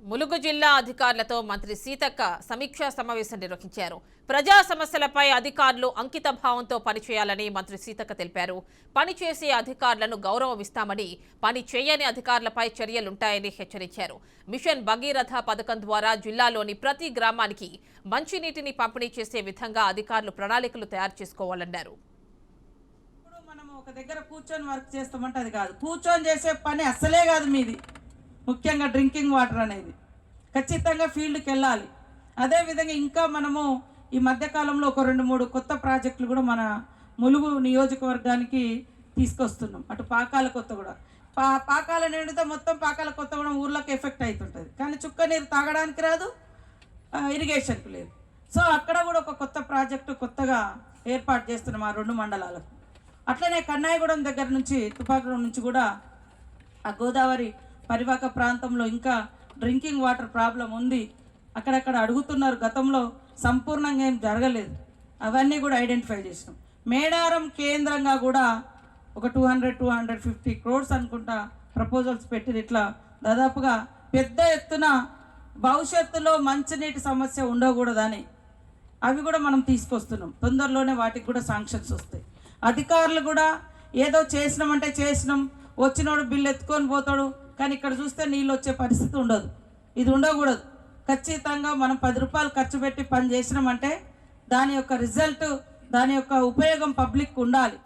ములుగు జిల్లా అధికారులతో మంత్రి సీతక్క సమీక్షా సమావేశం నిర్వహించారు. ప్రజా సమస్యలపై అధికారులు అంకిత భావంతో పనిచేయాలని మంత్రి సీతక్క తెలిపారు. పనిచేసే అధికారులను గౌరవిస్తామని, పని చేయని అధికారులపై చర్యలుంటాయని హెచ్చరించారు. మిషన్ భగీరథ పథకం ద్వారా జిల్లాలోని ప్రతి గ్రామానికి మంచినీటిని పంపిణీ చేసే విధంగా అధికారులు ప్రణాళికలు తయారు చేసుకోవాలన్నారు. మనం ఒక దగ్గర కూర్చొని వర్క్ చేస్తామంటే అది కాదు, కూర్చొని చేసే పని అస్సలే కాదు మీది. ముఖ్యంగా డ్రింకింగ్ వాటర్ అనేది ఖచ్చితంగా ఫీల్డ్కి వెళ్ళాలి. అదేవిధంగా ఇంకా మనము ఈ మధ్యకాలంలో ఒక 2-3 కొత్త ప్రాజెక్టులు కూడా మన ములుగు నియోజకవర్గానికి తీసుకొస్తున్నాం. అటు పాకాల కొత్తగూడ, పాకాల నిండితే మొత్తం పాకాల కొత్తగూడెం ఊర్లోకి ఎఫెక్ట్ అవుతుంటుంది, కానీ చుక్క నీరు తాగడానికి రాదు, ఇరిగేషన్కి లేదు. సో అక్కడ కూడా ఒక కొత్త ప్రాజెక్టు కొత్తగా ఏర్పాటు చేస్తున్నాం ఆ 2 మండలాలకు. అట్లనే కన్నాయగూడెం దగ్గర నుంచి తుపాకుగూడెం నుంచి కూడా ఆ గోదావరి పరివాహక ప్రాంతంలో ఇంకా డ్రింకింగ్ వాటర్ ప్రాబ్లం ఉంది. అక్కడక్కడ అడుగుతున్నారు, గతంలో సంపూర్ణంగా ఏం జరగలేదు. అవన్నీ కూడా ఐడెంటిఫై చేసినాం. మేడారం కేంద్రంగా కూడా ఒక 200-250 crores అనుకుంటా ప్రపోజల్స్ పెట్టి ఇట్లా దాదాపుగా పెద్ద ఎత్తున భవిష్యత్తులో మంచినీటి సమస్య ఉండకూడదని అవి కూడా మనం తీసుకొస్తున్నాం. తొందరలోనే వాటికి కూడా శాంక్షన్స్ వస్తాయి. అధికారులు కూడా ఏదో చేసినామంటే చేసినాం, వచ్చినోడు బిల్లు ఎత్తుకొని పోతాడు, కానీ ఇక్కడ చూస్తే నీళ్ళు వచ్చే పరిస్థితి ఉండదు. ఇది ఉండకూడదు. ఖచ్చితంగా మనం 10 రూపాయలు ఖర్చు పెట్టి పని చేసినామంటే దాని యొక్క రిజల్ట్, దాని యొక్క ఉపయోగం పబ్లిక్ ఉండాలి.